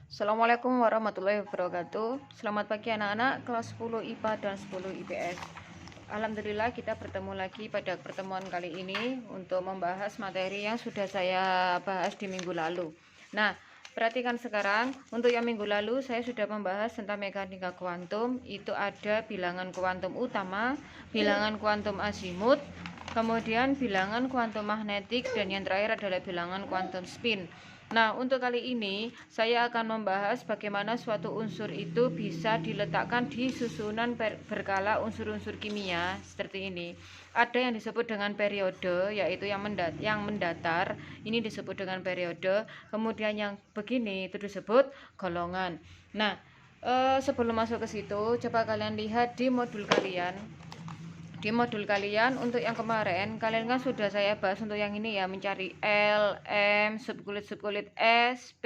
Assalamualaikum warahmatullahi wabarakatuh. Selamat pagi anak-anak kelas 10 IPA dan 10 IPS. Alhamdulillah kita bertemu lagi pada pertemuan kali ini untuk membahas materi yang sudah saya bahas di minggu lalu. Nah, perhatikan sekarang, untuk yang minggu lalu saya sudah membahas tentang mekanika kuantum. Itu ada bilangan kuantum utama, bilangan kuantum azimut, kemudian bilangan kuantum magnetik, dan yang terakhir adalah bilangan kuantum spin. Nah, untuk kali ini saya akan membahas bagaimana suatu unsur itu bisa diletakkan di susunan berkala unsur-unsur kimia seperti ini. Ada yang disebut dengan periode, yaitu yang mendatar, ini disebut dengan periode. Kemudian yang begini itu disebut golongan. Nah, sebelum masuk ke situ, coba kalian lihat di modul kalian. Di modul kalian untuk yang kemarin kalian kan sudah saya bahas untuk yang ini ya, mencari L, M, subkulit S, P,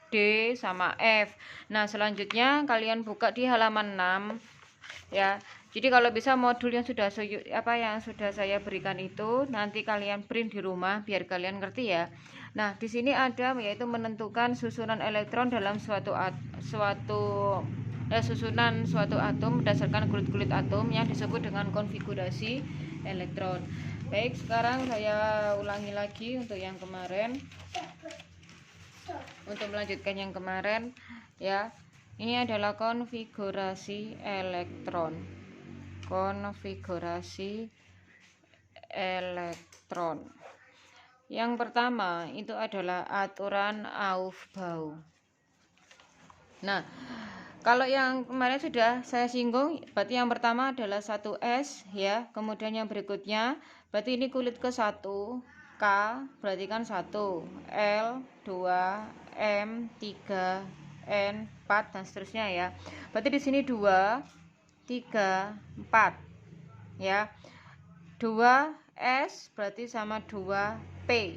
D sama F. Nah, selanjutnya kalian buka di halaman 6 ya. Jadi kalau bisa modul yang sudah saya berikan itu nanti kalian print di rumah biar kalian ngerti ya. Nah, di sini ada yaitu menentukan susunan elektron dalam susunan suatu atom berdasarkan kulit-kulit atom yang disebut dengan konfigurasi elektron. Baik, sekarang saya ulangi lagi untuk yang kemarin. Untuk melanjutkan yang kemarin ya. Ini adalah konfigurasi elektron. Konfigurasi elektron. Yang pertama itu adalah aturan Aufbau. Nah, kalau yang kemarin sudah saya singgung, berarti yang pertama adalah 1S ya. Kemudian yang berikutnya, berarti ini kulit ke 1, K berarti kan 1, L, 2, M, 3, N, 4 dan seterusnya ya. Berarti di sini 2, 3, 4 ya. 2S berarti sama 2P.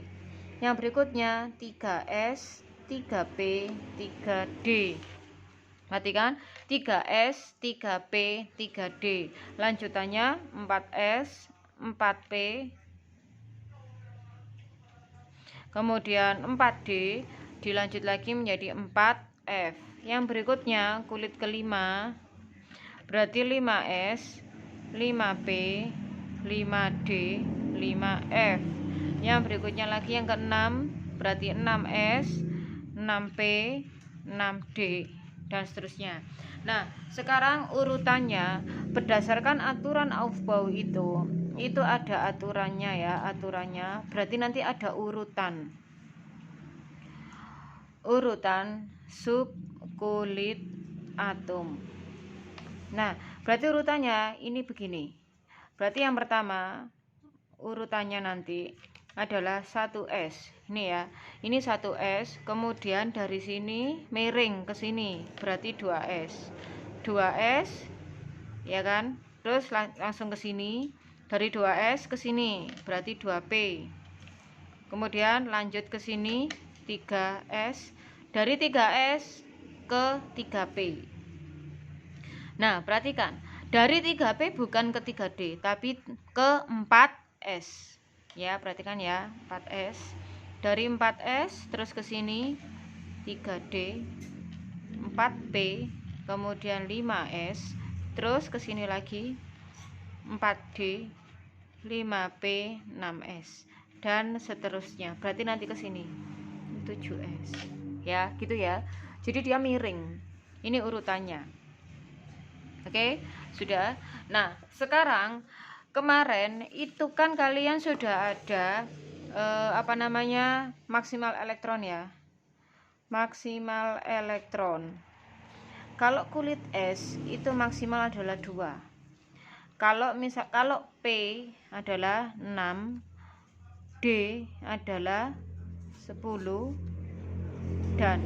Yang berikutnya 3S, 3P, 3D. Perhatikan 3S, 3P, 3D. Lanjutannya 4S, 4P. Kemudian 4D dilanjut lagi menjadi 4F. Yang berikutnya kulit kelima berarti 5S, 5P, 5D, 5F. Yang berikutnya lagi yang keenam berarti 6S, 6P, 6D dan seterusnya. Nah, sekarang urutannya berdasarkan aturan Aufbau itu ada aturannya ya, aturannya berarti nanti ada urutan subkulit atom. Nah, berarti urutannya ini begini. Berarti yang pertama urutannya nanti adalah 1S. Ini ya. Ini 1S, kemudian dari sini miring ke sini, berarti 2S. 2S ya kan? Terus langsung ke sini, dari 2S ke sini, berarti 2P. Kemudian lanjut ke sini 3S, dari 3S ke 3P. Nah, perhatikan, dari 3P bukan ke 3D, tapi ke 4S. Ya, perhatikan ya, 4S. Dari 4S terus ke sini 3D, 4P, kemudian 5S, terus ke sini lagi 4D, 5P, 6S dan seterusnya. Berarti nanti ke sini 7S. Ya, gitu ya. Jadi dia miring. Ini urutannya. Oke, sudah. Nah, sekarang kemarin itu kan kalian sudah ada maksimal elektron ya. Maksimal elektron. Kalau kulit S itu maksimal adalah 2. Kalau P adalah 6, D adalah 10 dan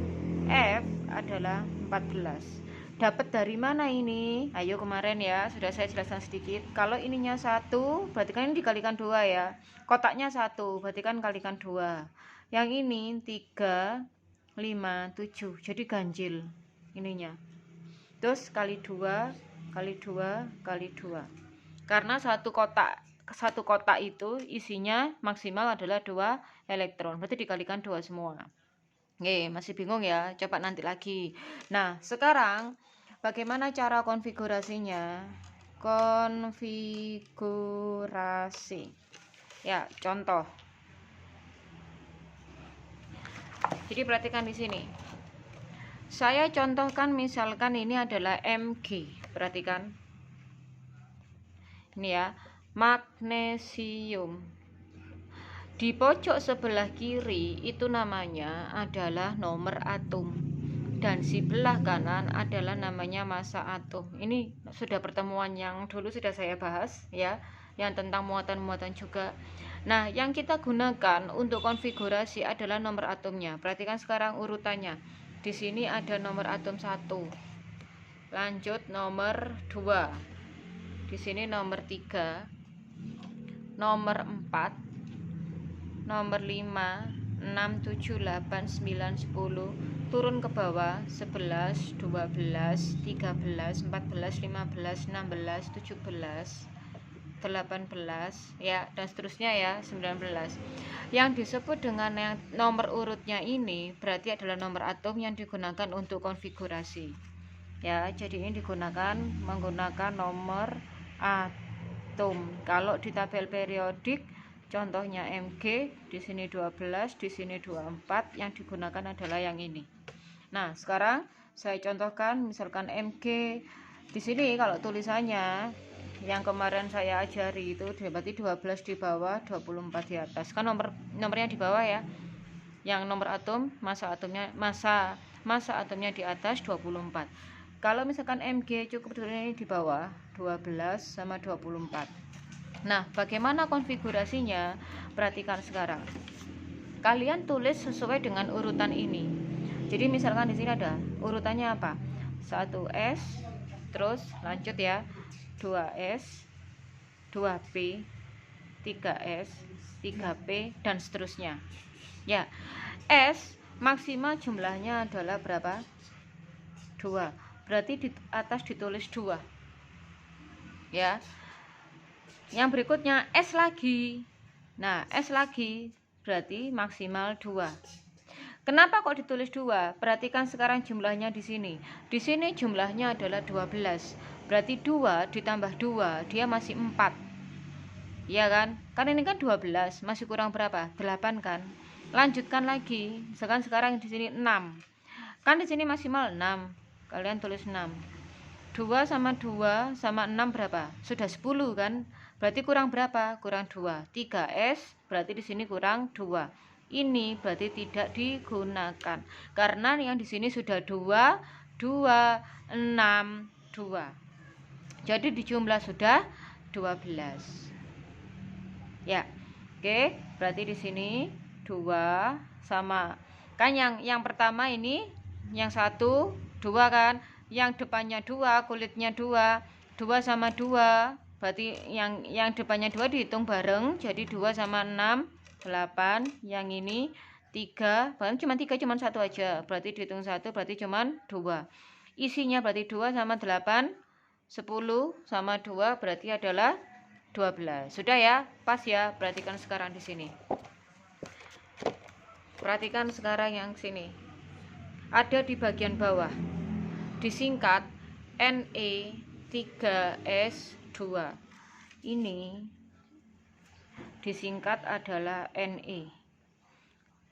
F adalah 14. Dapat dari mana ini? Ayo kemarin ya sudah saya jelaskan sedikit. Kalau ininya 1 berarti kan ini dikalikan 2 ya. Kotaknya 1 berarti kan kalikan 2. Yang ini 3, 5, 7. Jadi ganjil ininya. Terus kali 2, kali 2, kali 2. Karena satu kotak itu isinya maksimal adalah 2 elektron. Berarti dikalikan 2 semua. Masih bingung ya? Coba nanti lagi. Nah, sekarang bagaimana cara konfigurasinya? Konfigurasi. Ya, contoh. Jadi perhatikan di sini. Saya contohkan misalkan ini adalah Mg. Perhatikan. Ini ya, magnesium. Di pojok sebelah kiri itu namanya adalah nomor atom, dan sebelah kanan adalah namanya massa atom. Ini sudah pertemuan yang dulu sudah saya bahas ya, yang tentang muatan-muatan juga. Nah, yang kita gunakan untuk konfigurasi adalah nomor atomnya. Perhatikan sekarang urutannya. Di sini ada nomor atom 1. Lanjut nomor 2. Di sini nomor 3, nomor 4, nomor 5, 6, 7, 8, 9, 10, turun ke bawah 11, 12, 13, 14, 15, 16, 17, 18 ya, dan seterusnya ya, 19. Yang disebut dengan yang nomor urutnya ini berarti adalah nomor atom yang digunakan untuk konfigurasi. Ya, jadi ini menggunakan nomor atom. Kalau di tabel periodik contohnya Mg, di sini 12, di sini 24, yang digunakan adalah yang ini. Nah, sekarang saya contohkan misalkan Mg. Di sini kalau tulisannya yang kemarin saya ajari itu berarti 12 di bawah, 24 di atas. Kan nomornya di bawah ya. Yang nomor atom, massa atomnya di atas 24. Kalau misalkan Mg cukup tulisnya di bawah 12 sama 24. Nah, bagaimana konfigurasinya? Perhatikan sekarang. Kalian tulis sesuai dengan urutan ini. Jadi misalkan di sini ada urutannya apa? 1S, terus lanjut ya. 2S, 2P, 3S, 3P, dan seterusnya. Ya, S maksimal jumlahnya adalah berapa? 2. Berarti di atas ditulis 2. Ya. Yang berikutnya S lagi. Nah, S lagi berarti maksimal 2. Kenapa kok ditulis 2? Perhatikan sekarang jumlahnya di sini. Di sini jumlahnya adalah 12. Berarti 2 ditambah 2, dia masih 4. Iya kan? Kan ini kan 12, masih kurang berapa? 8 kan? Lanjutkan lagi. Sekarang di sini 6. Kan di sini maksimal 6. Kalian tulis 6. 2 sama 2 sama 6 berapa? Sudah 10 kan? Berarti kurang berapa? Kurang 2. 3S berarti di sini kurang 2. Ini berarti tidak digunakan karena yang di sini sudah 2, 2, 6, 2. Jadi di jumlah sudah 12. Ya. Oke, berarti di sini 2 sama kan yang pertama ini yang 1 2 kan? Yang depannya 2, kulitnya 2, 2 sama 2, berarti yang depannya 2 dihitung bareng, jadi 2 sama 6, 8, yang ini 3, bahkan cuma 3, cuma 1 aja, berarti dihitung 1, berarti cuma 2. Isinya berarti 2 sama 8, 10 sama 2 berarti adalah 12. Sudah ya? Pas ya? Perhatikan sekarang di sini. Perhatikan sekarang yang sini. Ada di bagian bawah. Disingkat Ne3S2. Ini disingkat adalah Ne.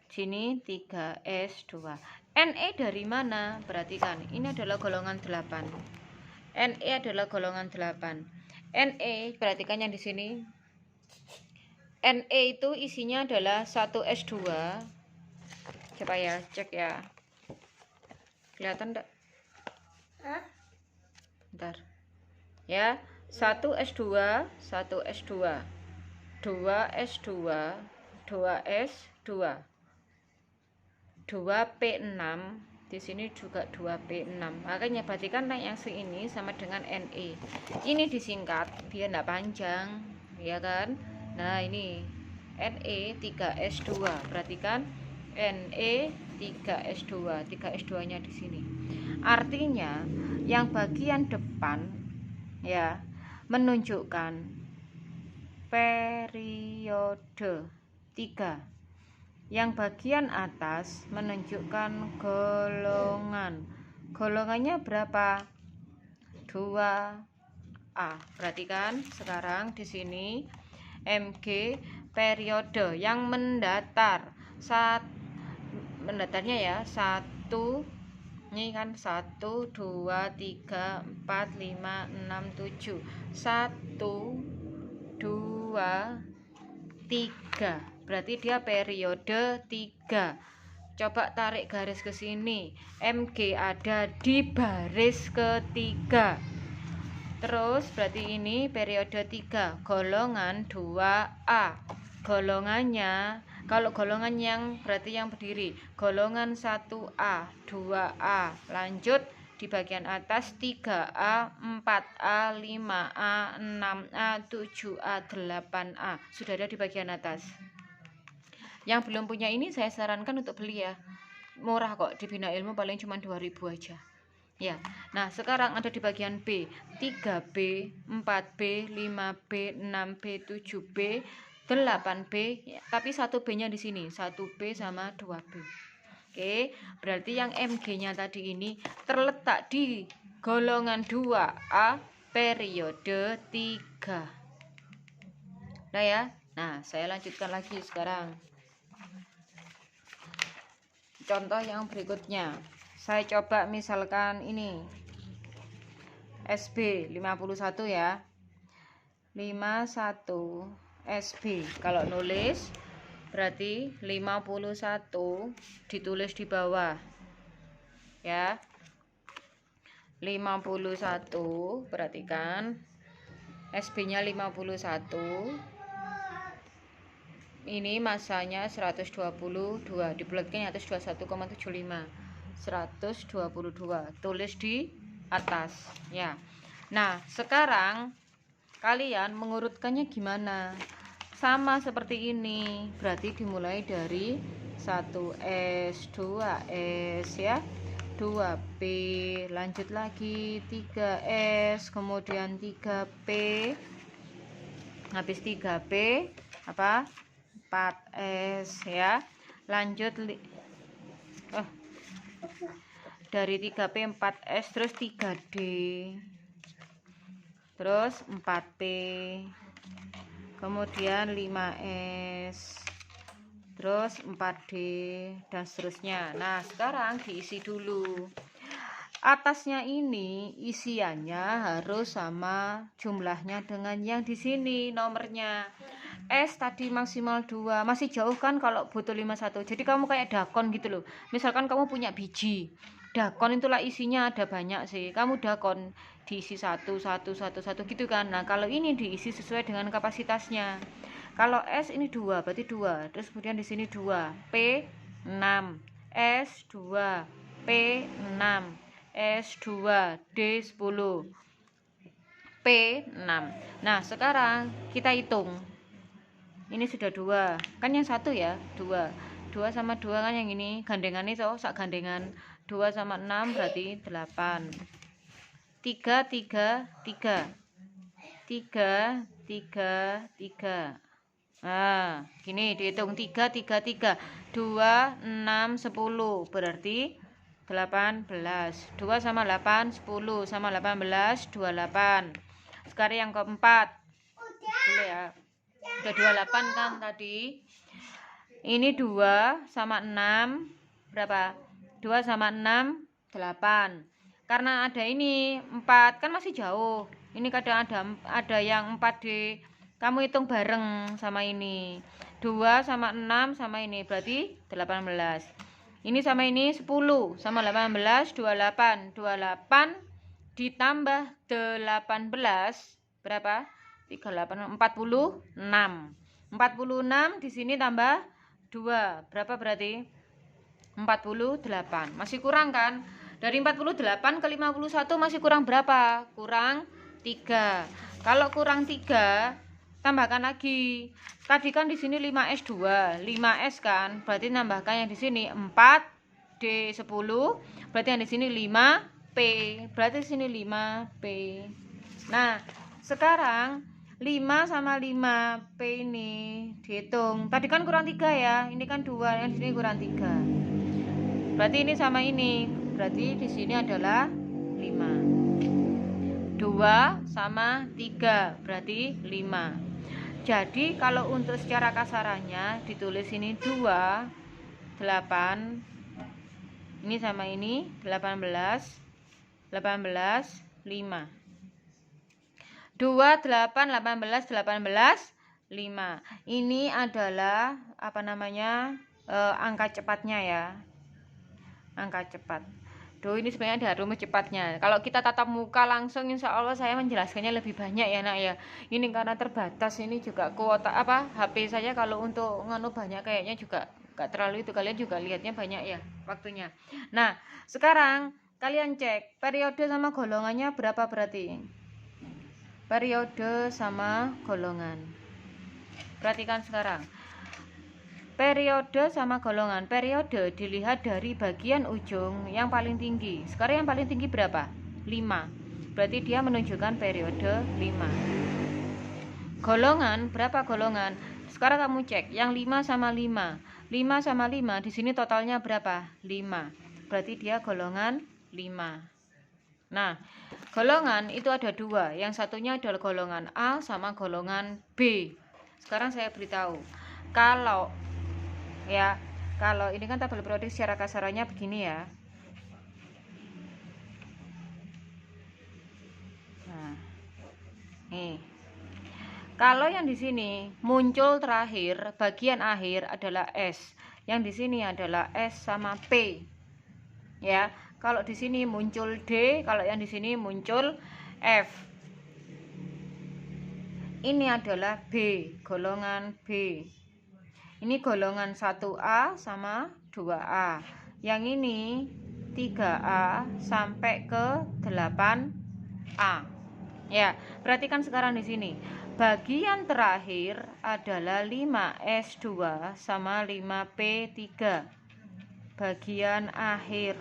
Sini 3S2. Ne dari mana? Perhatikan, ini adalah golongan 8. Ne adalah golongan 8. Ne, perhatikan yang di sini. Ne itu isinya adalah 1S2. Coba ya, cek ya. Kelihatan enggak? Bentar. Ya, 1S2, 1S2. 2S2, 2S2. 2P6, di sini juga 2P6. Makanya perhatikan yang ini sama dengan Ne. Ini disingkat biar enggak panjang, ya kan? Nah, ini Ne3S2. Perhatikan Ne3S2. 3S2-nya di sini. Artinya yang bagian depan ya menunjukkan periode 3. Yang bagian atas menunjukkan golongan. Golongannya berapa? 2A. Perhatikan sekarang di sini MG periode yang mendatar. Mendatarnya ya 1, ini kan 1, 2, 3, 4, 5, 6, 7. 1, 2, 3. Berarti dia periode 3. Coba tarik garis ke sini. MG ada di baris ketiga. Terus berarti ini periode 3, golongan 2A. Golongannya, kalau golongan yang berarti yang berdiri, golongan 1A, 2A. Lanjut di bagian atas 3A, 4A, 5A, 6A, 7A, 8A. Sudah ada di bagian atas. Yang belum punya ini saya sarankan untuk beli ya. Murah kok, di Bina Ilmu paling cuma 2.000 aja. Ya. Nah, sekarang ada di bagian B. 3B, 4B, 5B, 6B, 7B, 8B, ya, tapi 1B-nya di sini, 1B sama 2B. Oke, berarti yang MG-nya tadi ini terletak di golongan 2A periode 3. Nah ya. Nah, saya lanjutkan lagi sekarang. Contoh yang berikutnya, saya coba misalkan ini SB 51 ya, 51 SB. Kalau nulis berarti 51 ditulis di bawah ya, 51. Perhatikan SB nya 51, ini masanya 122, dibulatkan atas 21,75, 122 tulis di atas ya. Nah, sekarang kalian mengurutkannya gimana? Sama seperti ini, berarti dimulai dari 1S, 2S ya, 2P, lanjut lagi 3S, kemudian 3P, habis 3P apa? 4S ya. Lanjut dari 3P 4S, terus 3D, terus 4P, kemudian 5S, terus 4D, dan seterusnya. Nah, sekarang diisi dulu. Atasnya ini isiannya harus sama jumlahnya dengan yang di sini nomornya. S tadi maksimal 2, masih jauh kan kalau butuh 51. Jadi kamu kayak dakon gitu loh. Misalkan kamu punya biji dakon, itulah isinya ada banyak sih. Kamu dakon diisi 1 gitu kan. Nah, kalau ini diisi sesuai dengan kapasitasnya. Kalau S ini 2, berarti 2. Terus kemudian di sini 2, P 6, S 2, P 6, S 2, D 10, P 6. Nah, sekarang kita hitung. Ini sudah 2, kan yang satu ya 2 sama 2 kan yang ini gandengannya sak gandengan. 2 sama 6 berarti 8. 3 3 3 3 3 3. Nah, gini dihitung 3 3 3 2 6 10 berarti 18. 2 sama 8 10 sama 18 28. Sekarang yang keempat boleh ya, udah 28 kan tadi. Ini 2 sama 6 berapa? 2 sama 6 8. Karena ada ini 4 kan masih jauh. Ini kadang ada yang 4D. Kamu hitung bareng sama ini. 2 sama 6 sama ini berarti 18. Ini sama ini 10 sama 18 28. 28 ditambah 18 berapa? 38 46. 46 di sini tambah 2. Berapa berarti? 48. Masih kurang kan? Dari 48 ke 51 masih kurang berapa? Kurang 3. Kalau kurang 3, tambahkan lagi. Tadi kan di sini 5S 2, 5S kan? Berarti tambahkan yang di sini 4D 10. Berarti yang di sini 5P. Berarti di sini 5P. Nah, sekarang 5 sama 5 P ini dihitung. Tadi kan kurang 3 ya. Ini kan 2, yang di sini kurang 3. Berarti ini sama ini. Berarti di sini adalah 5. 2 sama 3 berarti 5. Jadi kalau untuk secara kasarannya ditulis ini 2 8. Ini sama ini 18 18 5. 2 8 18 18 5. Ini adalah apa namanya? Angka cepatnya ya. Angka cepat. Duh, ini sebenarnya ada rumus cepatnya. Kalau kita tatap muka langsung, insya Allah saya menjelaskannya lebih banyak ya nak ya. Ini karena terbatas, ini juga kuota apa HP saya kalau untuk nganu banyak kayaknya juga gak terlalu itu. Kalian juga lihatnya banyak ya waktunya. Nah sekarang kalian cek periode sama golongannya berapa berarti. Periode sama golongan. Perhatikan sekarang. Periode sama golongan. Periode dilihat dari bagian ujung yang paling tinggi. Sekarang yang paling tinggi berapa? 5. Berarti dia menunjukkan periode 5. Golongan, berapa golongan? Sekarang kamu cek yang 5 sama 5. 5 sama 5 di sini totalnya berapa? 5. Berarti dia golongan 5. Nah, golongan itu ada 2. Yang satunya adalah golongan A sama golongan B. Sekarang saya beritahu. Kalau ini kan tabel periodik secara kasarannya begini ya. Nah, nih. Kalau yang di sini muncul terakhir bagian akhir adalah S. Yang di sini adalah S sama P. Ya. Kalau di sini muncul D, kalau yang di sini muncul F. Ini adalah B, golongan B. Ini golongan 1A sama 2A. Yang ini 3A sampai ke 8A. Ya, perhatikan sekarang di sini. Bagian terakhir adalah 5S2 sama 5P3. Bagian akhir.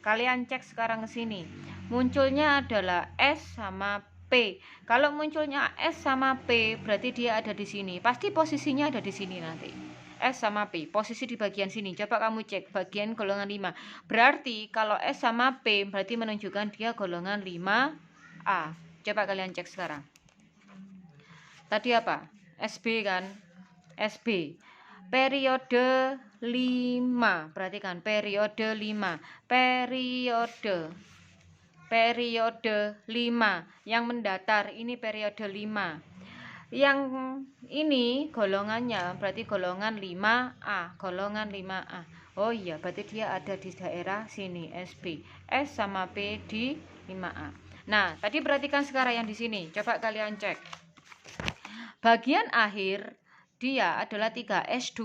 Kalian cek sekarang ke sini. Munculnya adalah S sama P. Kalau munculnya S sama P, berarti dia ada di sini. Pasti posisinya ada di sini nanti. S sama P, posisi di bagian sini. Coba kamu cek bagian golongan 5. Berarti kalau S sama P berarti menunjukkan dia golongan 5A. Coba kalian cek sekarang. Tadi apa? SB kan? SB. Periode 5. Perhatikan periode 5. Periode 5 yang mendatar ini periode 5. Yang ini golongannya berarti golongan 5A, golongan 5A. Oh iya, berarti dia ada di daerah sini SB. S sama P di 5A. Nah, tadi perhatikan sekarang yang di sini. Coba kalian cek. Bagian akhir dia adalah 3S2.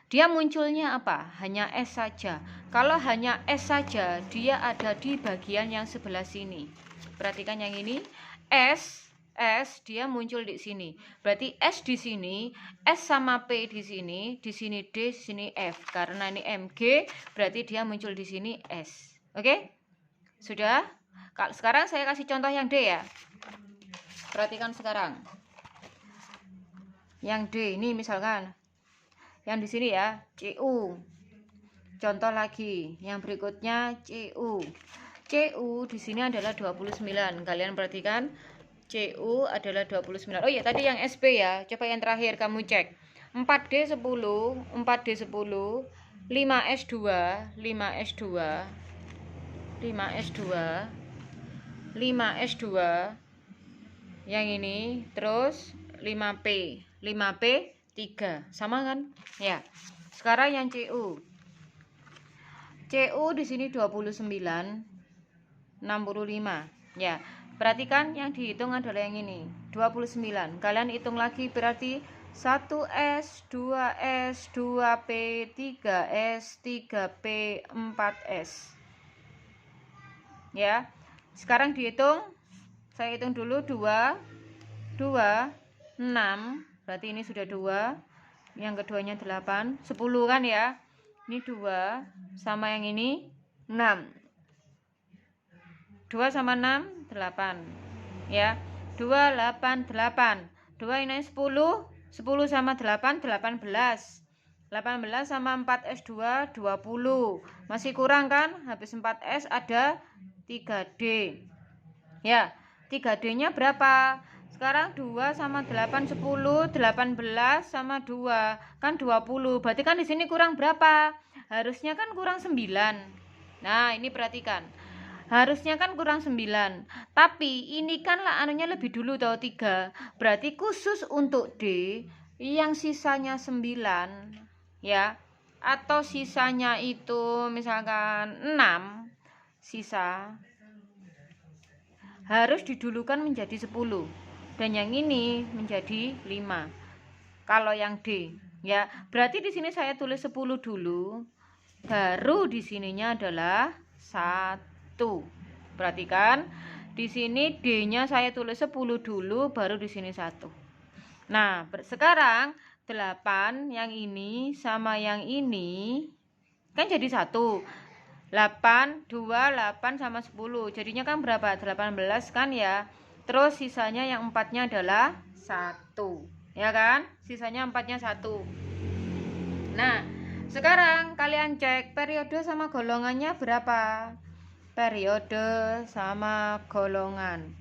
Dia munculnya apa? Hanya S saja. Kalau hanya S saja, dia ada di bagian yang sebelah sini. Perhatikan yang ini. S dia muncul di sini. Berarti S di sini, S sama P di sini D, di sini F. Karena ini MG, berarti dia muncul di sini S. Oke? Sudah? Sekarang saya kasih contoh yang D ya. Perhatikan sekarang. Yang D ini misalkan yang di sini ya CU. Contoh lagi yang berikutnya CU. CU di sini adalah 29. Kalian perhatikan CU adalah 29. Oh ya, tadi yang SB ya. Coba yang terakhir kamu cek. 4D10, 4D10, 5S2, 5S2, 5S2, 5S2. Yang ini terus 5P 3 sama kan ya. Sekarang yang CU di sini 29 65 ya. Perhatikan yang dihitung adalah yang ini 29. Kalian hitung lagi berarti 1S 2S 2P 3S 3P 4S ya. Sekarang dihitung, saya hitung dulu 2 6, berarti ini sudah 2, yang keduanya 8, 10 kan ya. Ini 2 sama yang ini 6. 2 sama 6 8 ya. 2 8 8. 2 ini 10. 10 sama 8, 18. 18 sama 4S2, 20. Masih kurang kan? Habis 4S ada 3D. Ya, 3D-nya berapa? Sekarang 2 sama 8, 10. 18 sama 2 kan 20. Berarti kan di sini kurang berapa? Harusnya kan kurang 9. Nah, ini perhatikan. Harusnya kan kurang 9. Tapi ini kan lah anunya lebih dulu tahu 3. Berarti khusus untuk D yang sisanya 9 ya, atau sisanya itu misalkan 6 sisa, harus didulukan menjadi 10 dan yang ini menjadi 5 kalau yang D ya. Berarti di sini saya tulis 10 dulu, baru di sininya adalah 1. Perhatikan di sini D-nya saya tulis 10 dulu, baru di sini 1. Nah, sekarang 8 yang ini sama yang ini kan jadi 1. 8, 2, 8 sama 10. Jadinya kan berapa? 18 kan ya. Terus sisanya yang 4-nya adalah 1. Ya kan? Sisanya 4-nya 1. Nah, sekarang kalian cek periode sama golongannya berapa? Periode sama golongan.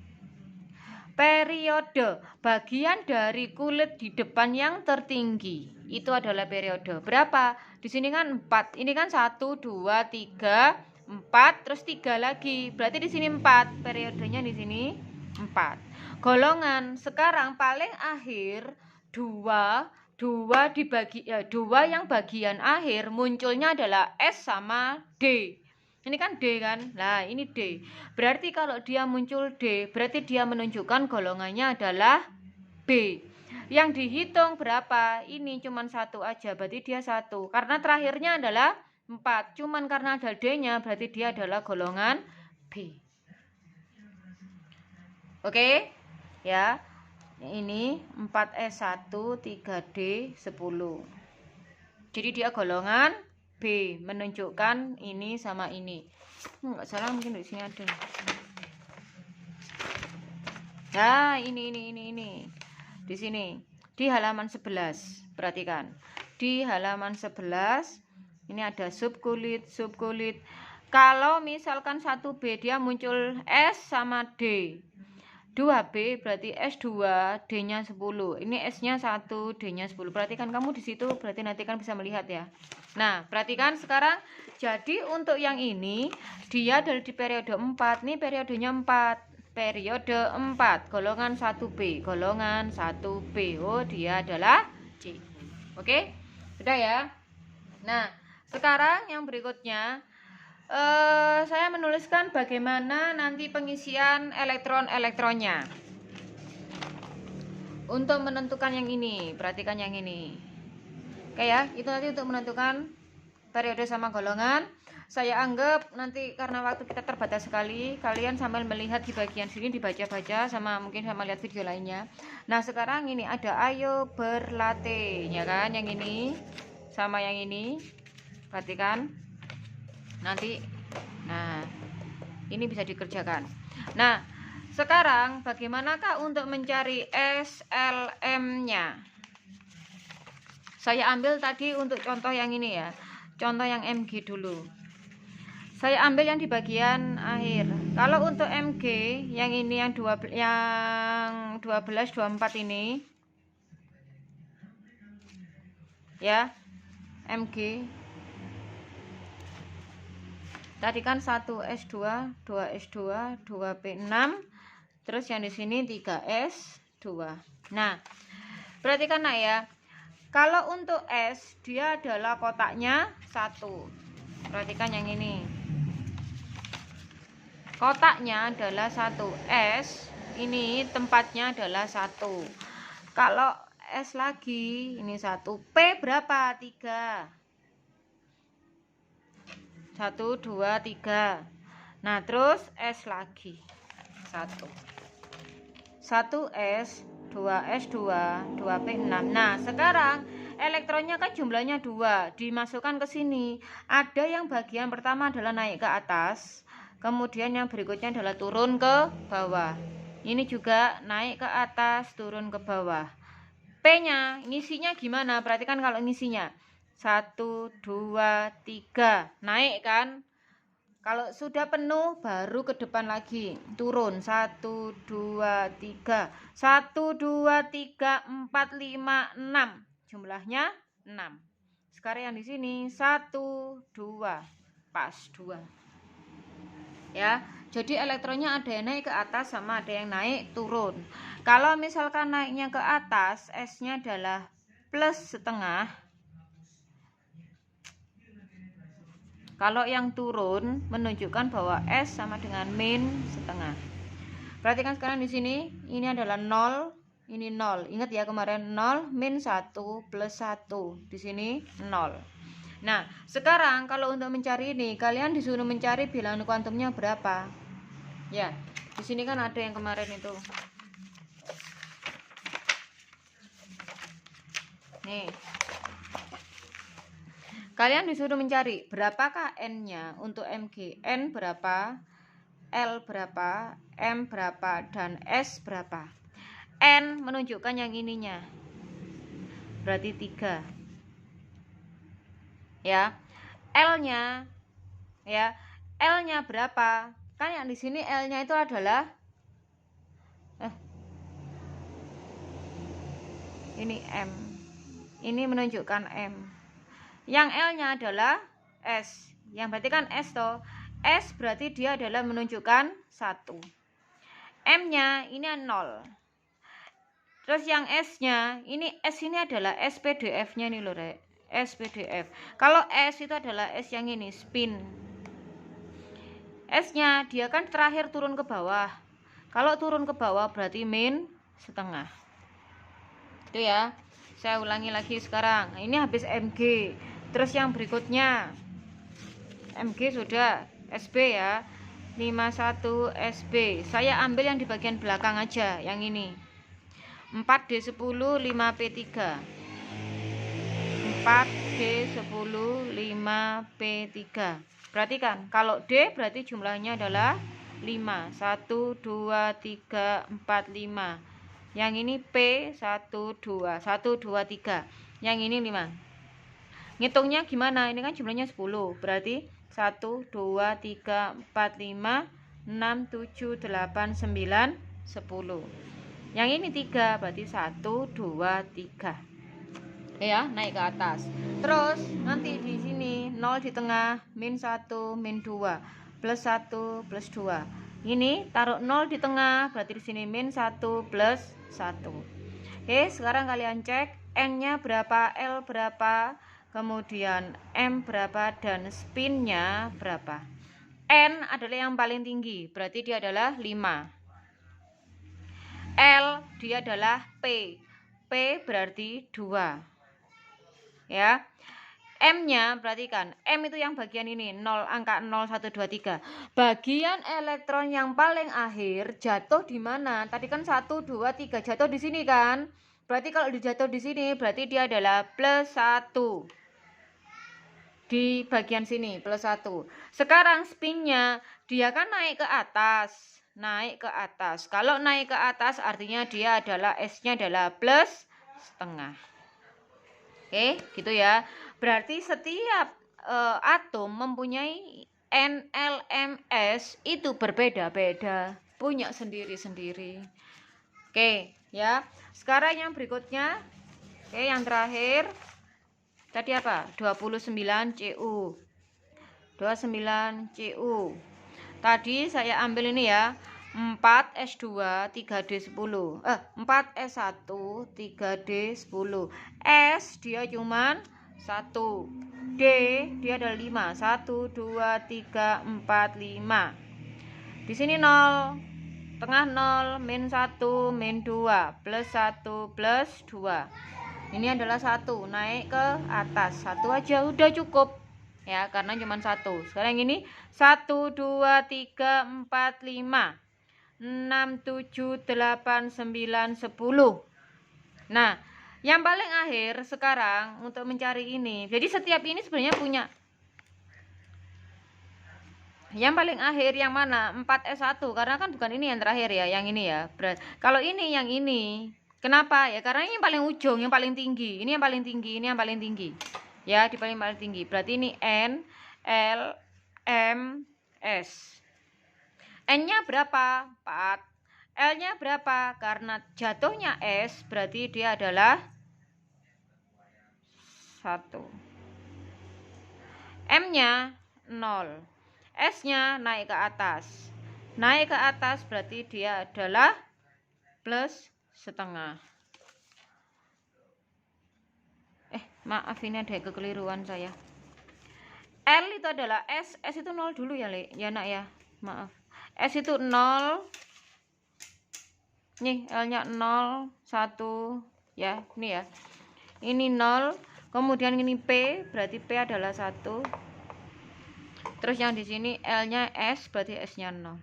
Periode, bagian dari kulit di depan yang tertinggi, itu adalah periode. Berapa? Di sini kan 4. Ini kan 1, 2, 3, 4, terus 3 lagi. Berarti di sini 4. Periodenya di sini 4. Golongan, sekarang paling akhir 2 dibagi 2 yang bagian akhir munculnya adalah S sama D. Ini kan D kan? Nah, ini D. Berarti kalau dia muncul D, berarti dia menunjukkan golongannya adalah B. Yang dihitung berapa? Ini cuma 1 aja, berarti dia 1. Karena terakhirnya adalah 4. Cuman karena ada D-nya, berarti dia adalah golongan B. Oke? Ya. Ini 4S1, 3D, 10. Jadi dia golongan B, menunjukkan ini sama ini. Enggak salah, mungkin di sini ada. Nah, ini. Di sini, di halaman 11. Perhatikan. Di halaman 11 ini ada subkulit. Kalau misalkan 1B dia muncul S sama D. 2B berarti S2, D-nya 10. Ini S-nya 1, D-nya 10. Perhatikan kamu di situ, berarti nanti kan bisa melihat ya. Nah, perhatikan sekarang. Jadi untuk yang ini, dia dari di periode 4. Ini periodenya 4. Periode 4, golongan 1B. Golongan 1B. Oh, dia adalah C. Oke? Sudah ya? Nah, sekarang yang berikutnya, saya menuliskan bagaimana nanti pengisian elektronnya. Untuk menentukan yang ini, perhatikan yang ini. Oke ya, itu nanti untuk menentukan periode sama golongan. Saya anggap nanti karena waktu kita terbatas sekali, kalian sambil melihat di bagian sini dibaca-baca sama mungkin sama lihat video lainnya. Nah, sekarang ini ada ayo berlatih, ya kan? Yang ini sama yang ini. Perhatikan. Nanti, nah ini bisa dikerjakan. Nah, sekarang bagaimanakah untuk mencari SLM-nya? Saya ambil tadi untuk contoh yang ini ya, contoh yang MG dulu. Saya ambil yang di bagian akhir. Kalau untuk MG yang ini yang 12, yang 12, 24 ini ya, MG tadi kan 1S2, 2S2, 2P6, terus yang di sini 3S2. Nah, perhatikan nak ya. Kalau untuk S, dia adalah kotaknya 1. Perhatikan yang ini. Kotaknya adalah 1. S, ini tempatnya adalah 1. Kalau S lagi, ini 1. P berapa? 3. 1, 2, 3. Nah, terus S lagi 1. 1S, 2S2, 2P6. Nah, sekarang elektronnya kan jumlahnya 2, dimasukkan ke sini. Ada yang bagian pertama adalah naik ke atas, kemudian yang berikutnya adalah turun ke bawah. Ini juga naik ke atas, turun ke bawah. P-nya, ngisinya gimana? Perhatikan kalau ngisinya. 1, 2, 3. Naik kan? Kalau sudah penuh, baru ke depan lagi. Turun. 1, 2, 3. 1, 2, 3, 4, 5, 6. Jumlahnya 6. Sekarang yang di sini 1, 2. Pas 2. Ya. Jadi elektronnya ada yang naik ke atas sama ada yang naik turun. Kalau misalkan naiknya ke atas, S-nya adalah plus setengah. Kalau yang turun menunjukkan bahwa S sama dengan min setengah. Perhatikan sekarang di sini, ini adalah 0, ini 0. Ingat ya kemarin 0 min 1 plus 1. Di sini 0. Nah, sekarang kalau untuk mencari ini, kalian disuruh mencari bilangan kuantumnya berapa? Ya, di sini kan ada yang kemarin itu. Nih. Kalian disuruh mencari berapakah N-nya untuk Mg. N berapa, L berapa, M berapa, dan S berapa. N menunjukkan yang ininya. Berarti 3. Ya. L-nya ya. L-nya berapa? Kan yang di sini L-nya itu adalah ini M. Ini menunjukkan M. Yang L-nya adalah S. Yang berarti kan S toh. S berarti dia adalah menunjukkan 1. M-nya ini 0. Terus yang S-nya, S ini adalah SPDF-nya nih loh, Rek. SPDF. Kalau S itu adalah S yang ini, spin. S-nya dia kan terakhir turun ke bawah. Kalau turun ke bawah berarti min setengah. Itu ya. Saya ulangi lagi sekarang. Ini habis Mg. Terus yang berikutnya Mg sudah, SB ya. 51 SB. Saya ambil yang di bagian belakang aja, yang ini. 4D10 5P3. 4D10 5P3. Perhatikan, kalau D berarti jumlahnya adalah 5. 1 2 3 4 5. Yang ini P 1 2 1 2 3. Yang ini 5. Ngitungnya gimana? Ini kan jumlahnya 10. Berarti 1 2 3 4 5 6 7 8 9 10. Yang ini 3, berarti 1 2 3. Ya, naik ke atas. Terus nanti di sini 0 di tengah, min 1 min 2, plus 1 plus 2. Ini taruh 0 di tengah, berarti di sini min 1 plus 1. Oke, sekarang kalian cek N-nya berapa, L berapa, kemudian M berapa, dan spinnya berapa. N adalah yang paling tinggi, berarti dia adalah 5. L dia adalah P. P berarti 2. Ya. M-nya perhatikan, M itu yang bagian ini, 0, angka 0 1 2 3. Bagian elektron yang paling akhir jatuh di mana? Tadi kan 1 2 3 jatuh di sini kan? Berarti kalau dijatuh di sini berarti dia adalah plus 1. Di bagian sini plus 1. Sekarang spinnya dia kan naik ke atas. Naik ke atas. Kalau naik ke atas artinya dia adalah S-nya adalah plus setengah. Oke, gitu ya. Berarti setiap atom mempunyai NLMS itu berbeda-beda, punya sendiri-sendiri. Oke, ya. Sekarang yang berikutnya, oke, yang terakhir tadi apa? 29 Cu. 29 Cu. Tadi saya ambil ini ya. 4 S2 3D10 4 S1 3D10. S dia cuman 1, D dia ada 5, 1 2 3 4 5. Di sini 0, tengah 0, min 1 min 2, plus 1 plus 2. Ini adalah 1, naik ke atas 1 aja udah cukup ya, karena cuma 1. Sekarang ini 1 2 3 4 5 6 7 8 9 10. Nah, yang paling akhir sekarang untuk mencari ini. Jadi setiap ini sebenarnya punya Yang paling akhir yang mana? 4S1, karena kan bukan ini yang terakhir ya, yang ini ya. Kalau ini yang ini. Kenapa? Ya karena ini yang paling ujung, yang paling tinggi. Ini yang paling tinggi, ini yang paling tinggi. Ya, di paling tinggi. Berarti ini N, L, M, S. N-nya berapa? 4. L-nya berapa? Karena jatuhnya S, berarti dia adalah 1. M-nya 0. S-nya naik ke atas. Naik ke atas berarti dia adalah plus setengah. Maaf, ini ada kekeliruan saya. L itu adalah S itu 0 dulu ya, ya nak ya. Maaf. S itu 0. Nih, L-nya 0, 1 ya, ini ya. Ini 0, kemudian ini P, berarti P adalah 1. Terus yang di sini L-nya S, berarti S-nya 0.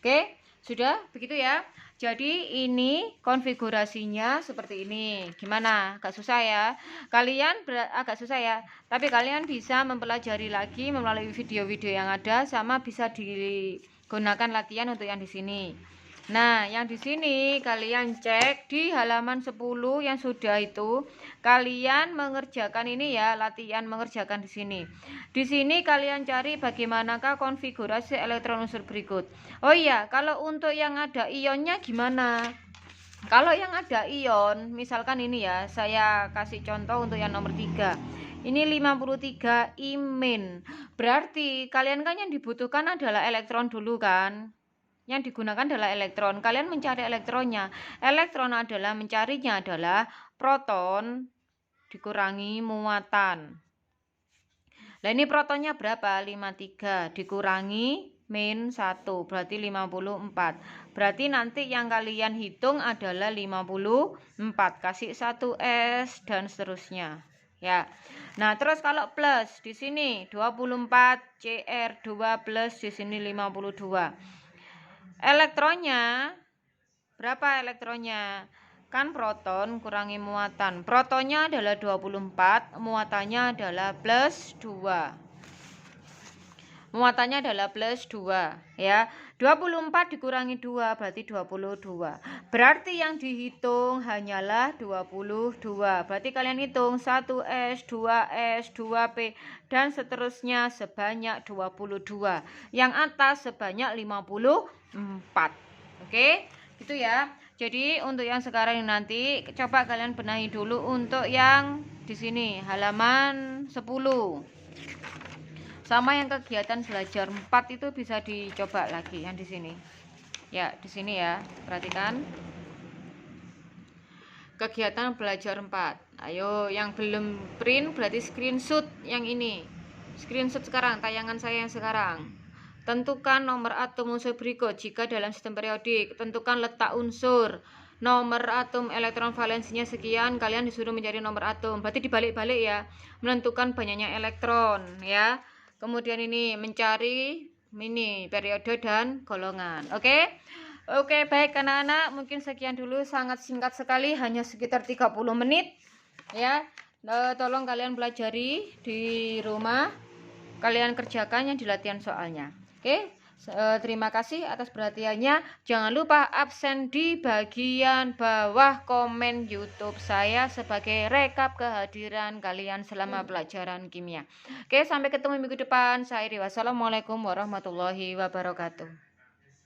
Oke, sudah begitu ya. Jadi ini konfigurasinya seperti ini. Gimana? Agak susah ya. Kalian agak susah ya. Tapi kalian bisa mempelajari lagi melalui video-video yang ada, sama bisa digunakan latihan untuk yang di sini. Nah, yang di sini kalian cek di halaman 10 yang sudah itu, kalian mengerjakan ini ya, latihan mengerjakan di sini. Di sini kalian cari bagaimanakah konfigurasi elektron unsur berikut. Oh iya, kalau untuk yang ada ionnya gimana? Kalau yang ada ion, misalkan ini ya, saya kasih contoh untuk yang nomor 3. Ini 53 imin. Berarti kalian kan yang dibutuhkan adalah elektron dulu kan? Yang digunakan adalah elektron. Kalian mencari elektronnya. Elektron adalah mencarinya adalah proton dikurangi muatan. Nah, ini protonnya berapa? 53 dikurangi min 1, berarti 54. Berarti nanti yang kalian hitung adalah 54. Kasih 1S dan seterusnya. Ya. Nah, terus kalau plus di sini 24 CR2 plus di sini 52. Elektronnya berapa elektronnya? Kan proton kurangi muatan. Protonnya adalah 24, muatannya adalah plus 2. Muatannya adalah plus 2 ya. 24 dikurangi 2 berarti 22. Berarti yang dihitung hanyalah 22. Berarti kalian hitung 1S, 2S, 2P dan seterusnya sebanyak 22. Yang atas sebanyak 54. Oke, gitu ya. Jadi untuk yang sekarang nanti coba kalian benahi dulu untuk yang di sini halaman 10. Sama yang kegiatan belajar 4 itu bisa dicoba lagi yang di sini. Ya, di sini ya. Perhatikan. Kegiatan belajar 4. Ayo, yang belum print berarti screenshot yang ini. Screenshot sekarang, tayangan saya yang sekarang. Tentukan nomor atom unsur berikut jika dalam sistem periodik. Tentukan letak unsur. Nomor atom elektron valensinya sekian, kalian disuruh mencari nomor atom. Berarti dibalik-balik ya. Menentukan banyaknya elektron ya. Kemudian ini mencari ini periode dan golongan. Oke? Oke, baik anak-anak, mungkin sekian dulu, sangat singkat sekali, hanya sekitar 30 menit ya. Tolong kalian pelajari di rumah. Kalian kerjakan yang di latihan soalnya. Oke, terima kasih atas perhatiannya. Jangan lupa absen di bagian bawah komen YouTube saya sebagai rekap kehadiran kalian selama pelajaran kimia. Oke, sampai ketemu minggu depan. Saya Iri. Wassalamualaikum warahmatullahi wabarakatuh.